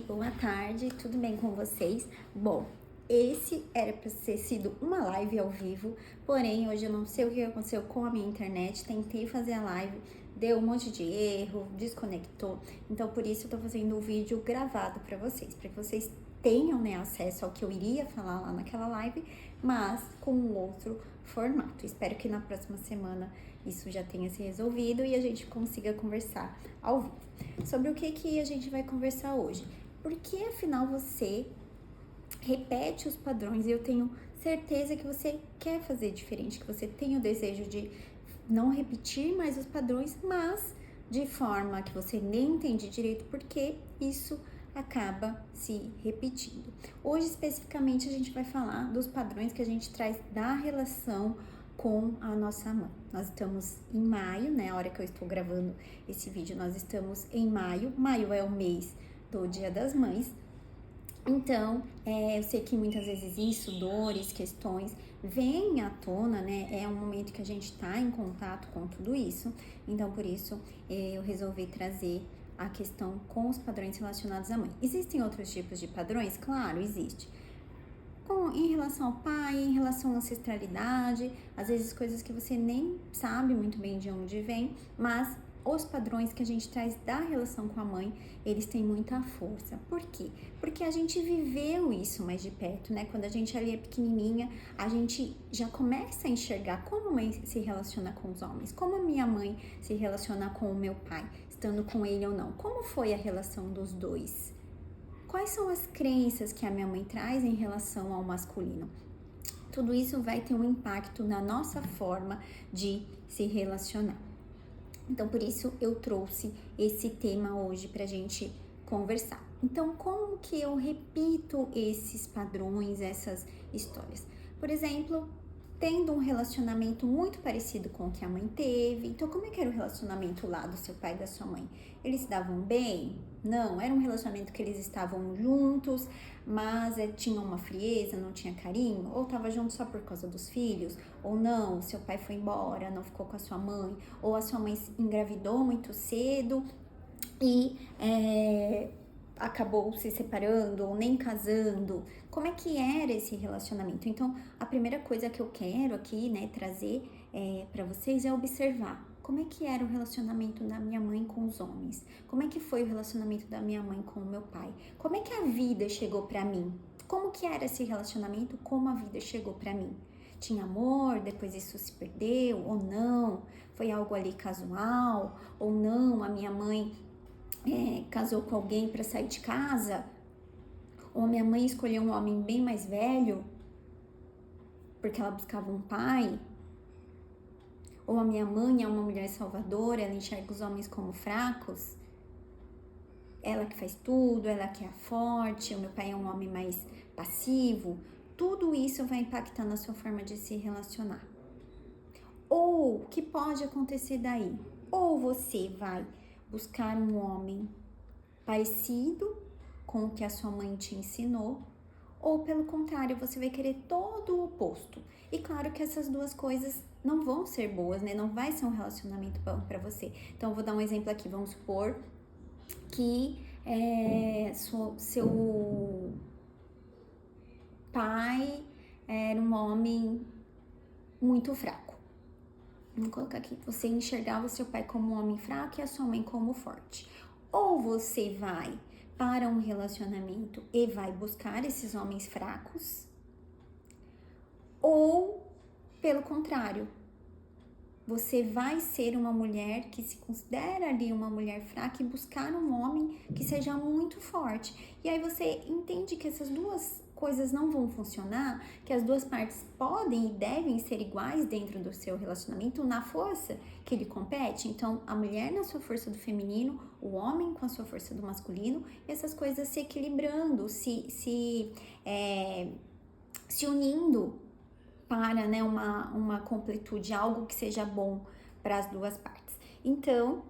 boa tarde, tudo bem com vocês? Bom, esse era para ter sido uma live ao vivo, porém hoje eu não sei o que aconteceu com a minha internet, tentei fazer a live, deu um monte de erro, desconectou, então por isso eu tô fazendo o vídeo gravado para que vocês tenham, né, acesso ao que eu iria falar lá naquela live, mas com um outro formato. Espero que na próxima semana isso já tenha se resolvido e a gente consiga conversar ao vivo. Sobre o que a gente vai conversar hoje? Porque afinal você repete os padrões e eu tenho certeza que você quer fazer diferente, que você tem o desejo de não repetir mais os padrões, mas de forma que você nem entende direito porque isso acaba se repetindo. Hoje, especificamente, a gente vai falar dos padrões que a gente traz da relação com a nossa mãe. Nós estamos em maio, né? A hora que eu estou gravando esse vídeo, nós estamos em maio. Maio é o mês do Dia das Mães. Então, eu sei que muitas vezes isso, dores, questões, vêm à tona, né? É um momento que a gente está em contato com tudo isso. Então, por isso, eu resolvi trazer a questão com os padrões relacionados à mãe. Existem outros tipos de padrões? Claro, existe. Em relação ao pai, em relação à ancestralidade, às vezes coisas que você nem sabe muito bem de onde vem, mas os padrões que a gente traz da relação com a mãe, eles têm muita força. Por quê? Porque a gente viveu isso mais de perto, né? Quando a gente ali é pequenininha, a gente já começa a enxergar como a mãe se relaciona com os homens, como a minha mãe se relaciona com o meu pai, estando com ele ou não. Como foi a relação dos dois? Quais são as crenças que a minha mãe traz em relação ao masculino? Tudo isso vai ter um impacto na nossa forma de se relacionar. Então, por isso eu trouxe esse tema hoje pra gente conversar. Então, como que eu repito esses padrões, essas histórias? Por exemplo, tendo um relacionamento muito parecido com o que a mãe teve. Então, como é que era o relacionamento lá do seu pai e da sua mãe? Eles se davam bem? Não, era um relacionamento que eles estavam juntos, mas tinha uma frieza, não tinha carinho? Ou estava junto só por causa dos filhos? Ou não, seu pai foi embora, não ficou com a sua mãe? Ou a sua mãe engravidou muito cedo e acabou se separando ou nem casando? Como é que era esse relacionamento? Então, a primeira coisa que eu quero aqui, né, trazer para vocês é observar como é que era o relacionamento da minha mãe com os homens, como é que foi o relacionamento da minha mãe com o meu pai, como é que a vida chegou para mim, como que era esse relacionamento, como a vida chegou para mim. Tinha amor, depois isso se perdeu ou não? Foi algo ali casual ou não? A minha mãe casou com alguém para sair de casa, ou a minha mãe escolheu um homem bem mais velho porque ela buscava um pai, ou a minha mãe é uma mulher salvadora, ela enxerga os homens como fracos, ela que faz tudo, ela que é a forte, o meu pai é um homem mais passivo. Tudo isso vai impactar na sua forma de se relacionar. Ou o que pode acontecer daí? Ou você vai buscar um homem parecido com o que a sua mãe te ensinou, ou pelo contrário, você vai querer todo o oposto. E claro que essas duas coisas não vão ser boas, né? Não vai ser um relacionamento bom para você. Então, eu vou dar um exemplo aqui. Vamos supor que seu pai era um homem muito fraco. Vamos colocar aqui. Você enxergava o seu pai como um homem fraco e a sua mãe como forte. Ou você vai para um relacionamento e vai buscar esses homens fracos, ou pelo contrário, você vai ser uma mulher que se considera ali uma mulher fraca e buscar um homem que seja muito forte. E aí você entende que essas duas coisas não vão funcionar, que as duas partes podem e devem ser iguais dentro do seu relacionamento na força que ele compete. Então, a mulher na sua força do feminino, o homem com a sua força do masculino, e essas coisas se equilibrando, se unindo para, né, uma completude, algo que seja bom para as duas partes. Então,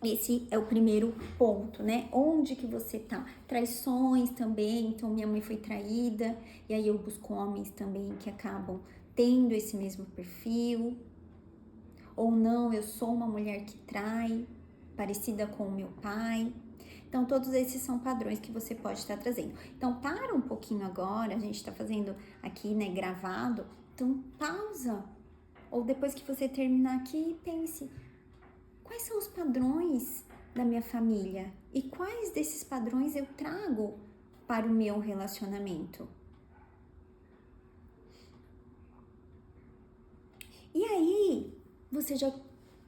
esse é o primeiro ponto, né? Onde que você tá? Traições também, então minha mãe foi traída, e aí eu busco homens também que acabam tendo esse mesmo perfil. Ou não, eu sou uma mulher que trai, parecida com o meu pai. Então, todos esses são padrões que você pode estar trazendo. Então, para um pouquinho agora, a gente tá fazendo aqui, né, gravado. Então, pausa. Ou depois que você terminar aqui, pense: quais são os padrões da minha família? E quais desses padrões eu trago para o meu relacionamento? E aí, você já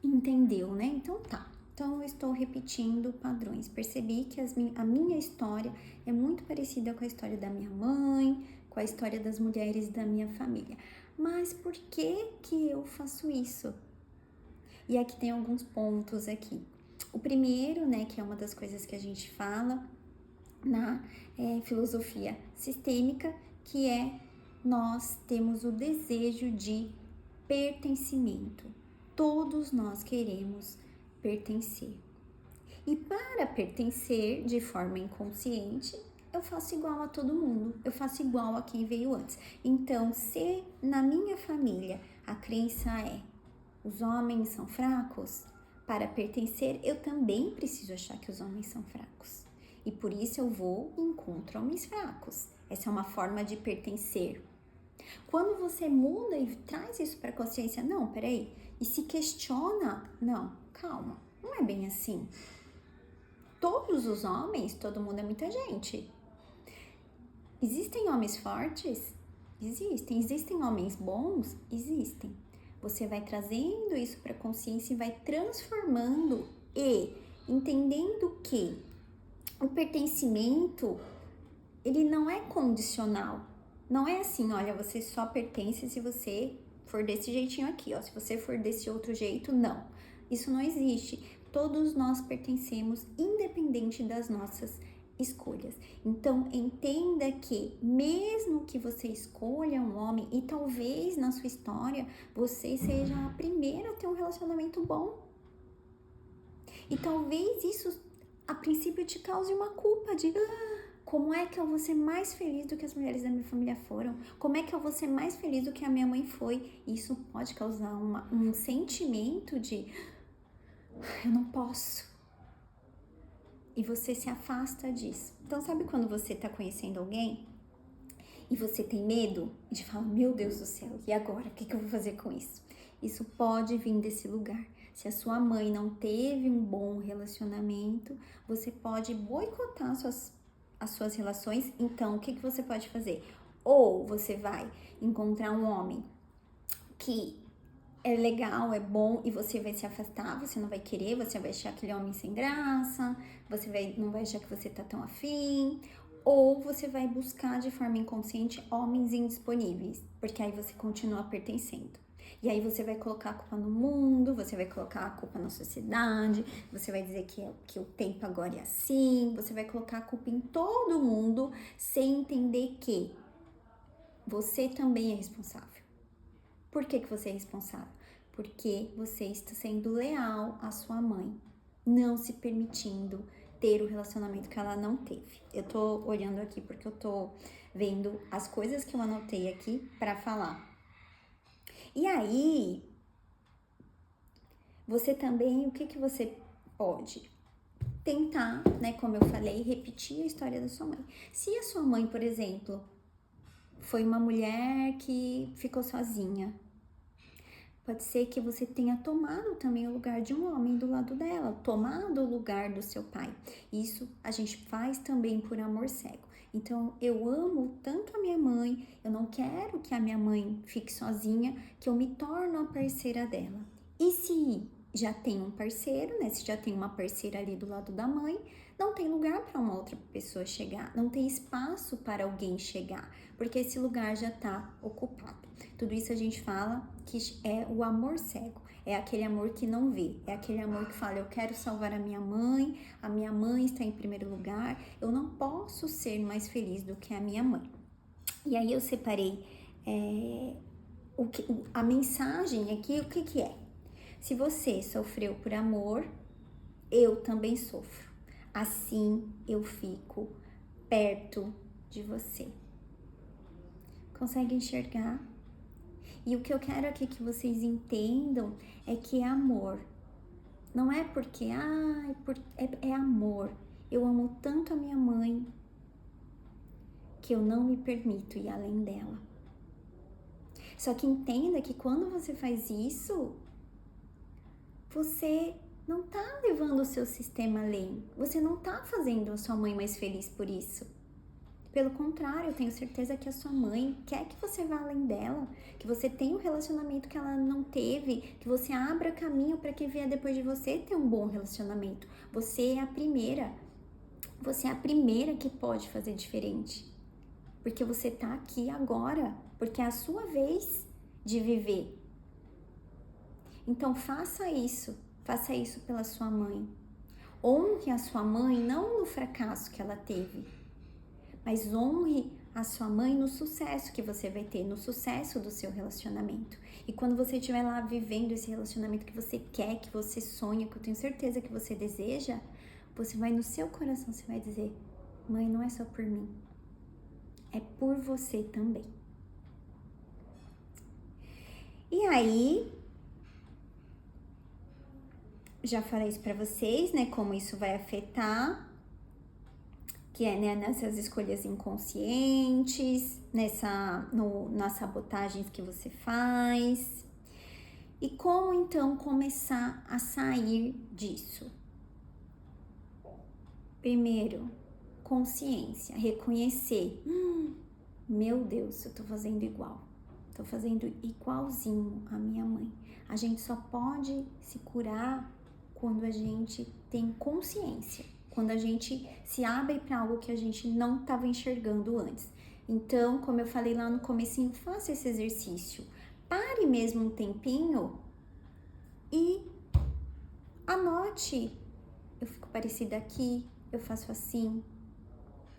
entendeu, né? Então tá. Então eu estou repetindo padrões. Percebi que a minha história é muito parecida com a história da minha mãe, com a história das mulheres da minha família. Mas por que eu faço isso? E aqui tem alguns pontos aqui. O primeiro, né, que é uma das coisas que a gente fala na filosofia sistêmica, que é nós temos o desejo de pertencimento. Todos nós queremos pertencer. E para pertencer de forma inconsciente, eu faço igual a todo mundo, eu faço igual a quem veio antes. Então, se na minha família a crença é os homens são fracos, para pertencer eu também preciso achar que os homens são fracos. E por isso eu vou e encontro homens fracos. Essa é uma forma de pertencer. Quando você muda e traz isso para a consciência, não, peraí, e se questiona, não, calma, não é bem assim. Todos os homens, todo mundo é muita gente. Existem homens fortes? Existem. Existem homens bons? Existem. Você vai trazendo isso para a consciência e vai transformando e entendendo que o pertencimento, ele não é condicional. Não é assim, olha, você só pertence se você for desse jeitinho aqui, ó. Se você for desse outro jeito, não. Isso não existe. Todos nós pertencemos, independente das nossas escolhas. Então, entenda que mesmo que você escolha um homem e talvez na sua história você seja a primeira a ter um relacionamento bom. E talvez isso a princípio te cause uma culpa de como é que eu vou ser mais feliz do que as mulheres da minha família foram? Como é que eu vou ser mais feliz do que a minha mãe foi? Isso pode causar um sentimento de eu não posso. E você se afasta disso. Então, sabe quando você tá conhecendo alguém e você tem medo de falar, meu Deus do céu, e agora? O que eu vou fazer com isso? Isso pode vir desse lugar. Se a sua mãe não teve um bom relacionamento, você pode boicotar as suas relações. Então, o que você pode fazer? Ou você vai encontrar um homem que é legal, é bom e você vai se afastar, você não vai querer, você vai achar aquele homem sem graça, não vai achar que você tá tão afim, ou você vai buscar de forma inconsciente homens indisponíveis, porque aí você continua pertencendo. E aí você vai colocar a culpa no mundo, você vai colocar a culpa na sociedade, você vai dizer que o tempo agora é assim, você vai colocar a culpa em todo mundo sem entender que você também é responsável. Por que você é responsável? Porque você está sendo leal à sua mãe, não se permitindo ter o relacionamento que ela não teve. Eu tô olhando aqui porque eu tô vendo as coisas que eu anotei aqui para falar. E aí, você também, o que você pode tentar, né, como eu falei, repetir a história da sua mãe. Se a sua mãe, por exemplo, foi uma mulher que ficou sozinha, pode ser que você tenha tomado também o lugar de um homem do lado dela, tomado o lugar do seu pai. Isso a gente faz também por amor cego. Então, eu amo tanto a minha mãe, eu não quero que a minha mãe fique sozinha, que eu me torno a parceira dela. E se já tem um parceiro, né? Se já tem uma parceira ali do lado da mãe, não tem lugar para uma outra pessoa chegar, não tem espaço para alguém chegar, porque esse lugar já está ocupado. Tudo isso a gente fala que é o amor cego, é aquele amor que não vê, é aquele amor que fala, eu quero salvar a minha mãe está em primeiro lugar, eu não posso ser mais feliz do que a minha mãe. E aí eu separei a mensagem aqui, o que é? Se você sofreu por amor, eu também sofro. Assim eu fico perto de você. Consegue enxergar? E o que eu quero aqui que vocês entendam é que é amor. Não é porque, é amor. Eu amo tanto a minha mãe que eu não me permito ir além dela. Só que entenda que quando você faz isso, você não tá levando o seu sistema além. Você não tá fazendo a sua mãe mais feliz por isso. Pelo contrário, eu tenho certeza que a sua mãe quer que você vá além dela, que você tenha um relacionamento que ela não teve, que você abra caminho para que vier depois de você ter um bom relacionamento. Você é a primeira que pode fazer diferente, porque você tá aqui agora, porque é a sua vez de viver. Então faça isso pela sua mãe. Honre a sua mãe não no fracasso que ela teve, mas honre a sua mãe no sucesso que você vai ter, no sucesso do seu relacionamento. E quando você estiver lá vivendo esse relacionamento que você quer, que você sonha, que eu tenho certeza que você deseja, você vai no seu coração, você vai dizer: mãe, não é só por mim, é por você também. E aí, já falei isso pra vocês, né, como isso vai afetar, que é, né, nessas escolhas inconscientes, nas sabotagens que você faz. E como então começar a sair disso? Primeiro, consciência, reconhecer. Meu Deus, eu tô fazendo igual. Tô fazendo igualzinho a minha mãe. A gente só pode se curar quando a gente tem consciência, quando a gente se abre para algo que a gente não estava enxergando antes. Então, como eu falei lá no comecinho, faça esse exercício. Pare mesmo um tempinho e anote. Eu fico parecida aqui, eu faço assim,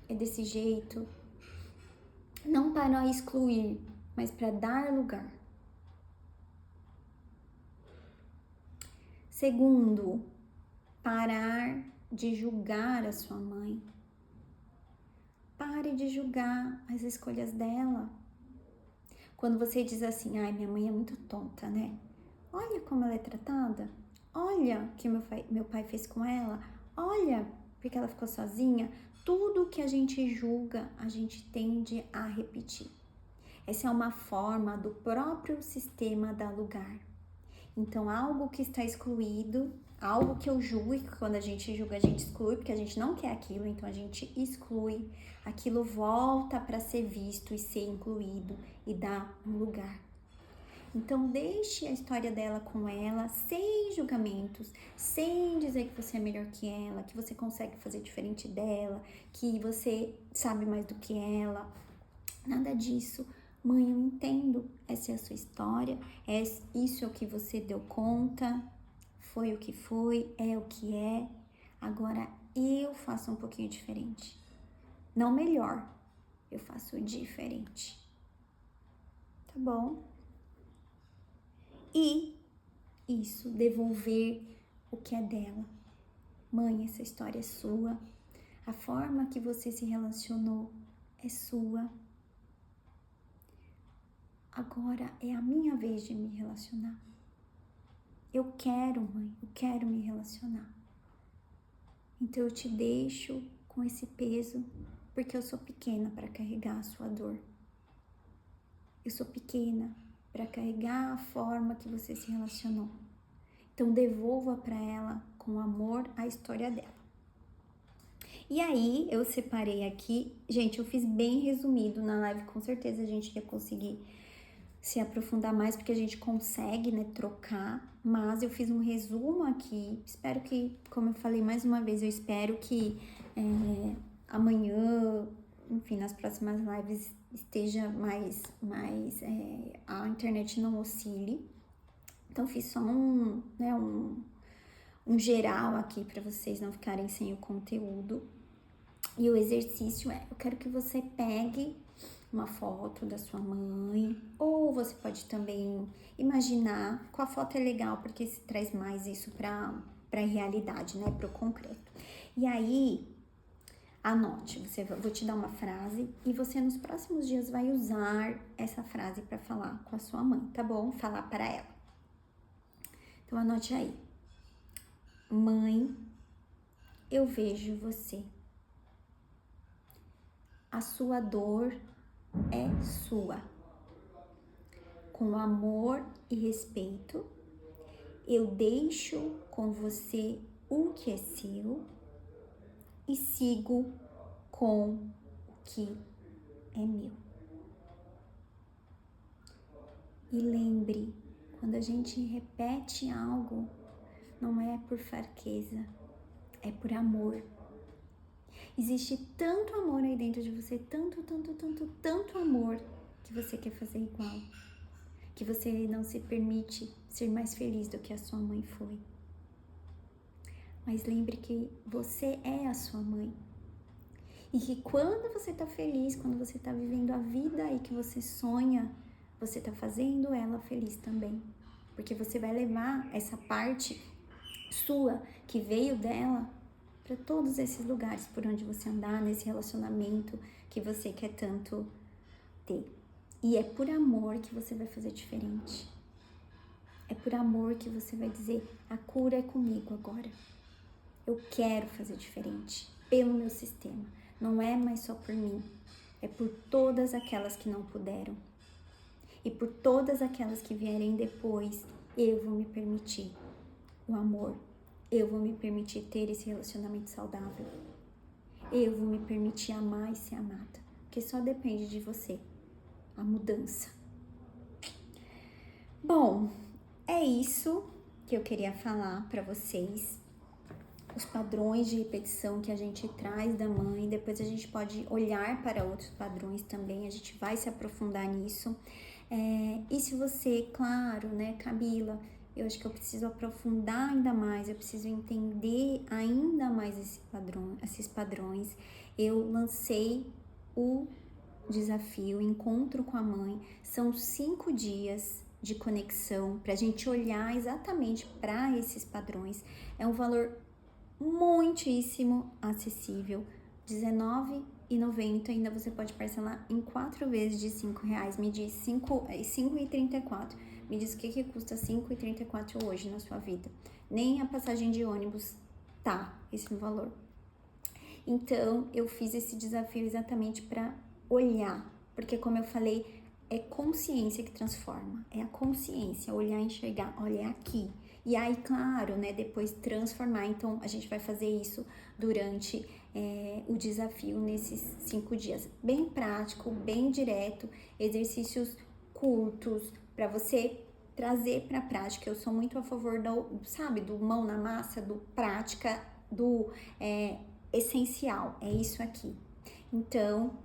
é desse jeito. Não para excluir, mas para dar lugar. Segundo, parar de julgar a sua mãe. Pare de julgar as escolhas dela. Quando você diz assim: ai, minha mãe é muito tonta, né? Olha como ela é tratada. Olha o que meu pai fez com ela. Olha porque ela ficou sozinha. Tudo que a gente julga, a gente tende a repetir. Essa é uma forma do próprio sistema dar lugar. Então, algo que está excluído, algo que eu julgo, e quando a gente julga, a gente exclui, porque a gente não quer aquilo, então a gente exclui, aquilo volta para ser visto e ser incluído e dar um lugar. Então, deixe a história dela com ela, sem julgamentos, sem dizer que você é melhor que ela, que você consegue fazer diferente dela, que você sabe mais do que ela. Nada disso. Mãe, eu entendo, essa é a sua história, isso é o que você deu conta, foi o que foi, é o que é. Agora eu faço um pouquinho diferente. Não melhor, eu faço diferente. Tá bom? E isso, devolver o que é dela. Mãe, essa história é sua. A forma que você se relacionou é sua. Agora é a minha vez de me relacionar. Eu quero, mãe, eu quero me relacionar. Então eu te deixo com esse peso, porque eu sou pequena para carregar a sua dor. Eu sou pequena para carregar a forma que você se relacionou. Então devolva para ela com amor a história dela. E aí eu separei aqui, gente, eu fiz bem resumido na live, com certeza a gente ia conseguir se aprofundar mais, porque a gente consegue, né, trocar, mas eu fiz um resumo aqui, espero que, como eu falei mais uma vez, eu espero que amanhã, enfim, nas próximas lives esteja mais a internet não oscile. Então fiz só um geral aqui para vocês não ficarem sem o conteúdo. E o exercício eu quero que você pegue uma foto da sua mãe, ou você pode também imaginar. Com a foto é legal, porque se traz mais isso para a realidade, né, para o concreto. E aí, anote, vou te dar uma frase e você nos próximos dias vai usar essa frase para falar com a sua mãe, tá bom? Falar para ela. Então, anote aí. Mãe, eu vejo você. A sua dor é sua. Com amor e respeito, eu deixo com você o que é seu e sigo com o que é meu. E lembre, quando a gente repete algo, não é por fraqueza, é por amor. Existe tanto amor aí dentro de você, tanto amor, que você quer fazer igual. Que você não se permite ser mais feliz do que a sua mãe foi. Mas lembre que você é a sua mãe. E que quando você tá feliz, quando você tá vivendo a vida aí que você sonha, você tá fazendo ela feliz também. Porque você vai levar essa parte sua que veio dela para todos esses lugares por onde você andar, nesse relacionamento que você quer tanto ter. E é por amor que você vai fazer diferente. É por amor que você vai dizer, a cura é comigo agora. Eu quero fazer diferente pelo meu sistema. Não é mais só por mim, é por todas aquelas que não puderam. E por todas aquelas que vierem depois, eu vou me permitir o amor. Eu vou me permitir ter esse relacionamento saudável. Eu vou me permitir amar e ser amada. Porque só depende de você, a mudança. Bom, é isso que eu queria falar para vocês. Os padrões de repetição que a gente traz da mãe, depois a gente pode olhar para outros padrões também, a gente vai se aprofundar nisso. E se você, claro, né, Camila, eu acho que eu preciso aprofundar ainda mais, eu preciso entender ainda mais esses padrões. Eu lancei o desafio Encontro com a Mãe, são 5 dias de conexão para a gente olhar exatamente para esses padrões. É um valor muitíssimo acessível, R$19,90, ainda você pode parcelar em 4 vezes de R$5. Me diz 5,34. Me diz o que custa 5,34 hoje na sua vida. Nem a passagem de ônibus tá esse valor. Então, eu fiz esse desafio exatamente para olhar, porque como eu falei, é consciência que transforma, é a consciência, olhar, enxergar, olha, é aqui. E aí, claro, né, depois transformar. Então, a gente vai fazer isso durante o desafio nesses 5 dias. Bem prático, bem direto, exercícios curtos para você trazer para a prática. Eu sou muito a favor do mão na massa, do prática, do essencial. É isso aqui. Então,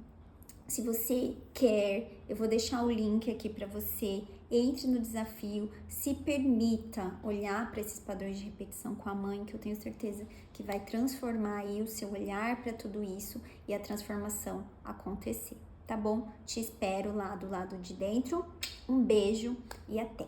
se você quer, eu vou deixar o link aqui para você. Entre no desafio, se permita olhar para esses padrões de repetição com a mãe, que eu tenho certeza que vai transformar aí o seu olhar para tudo isso e a transformação acontecer, tá bom? Te espero lá do lado de dentro. Um beijo e até!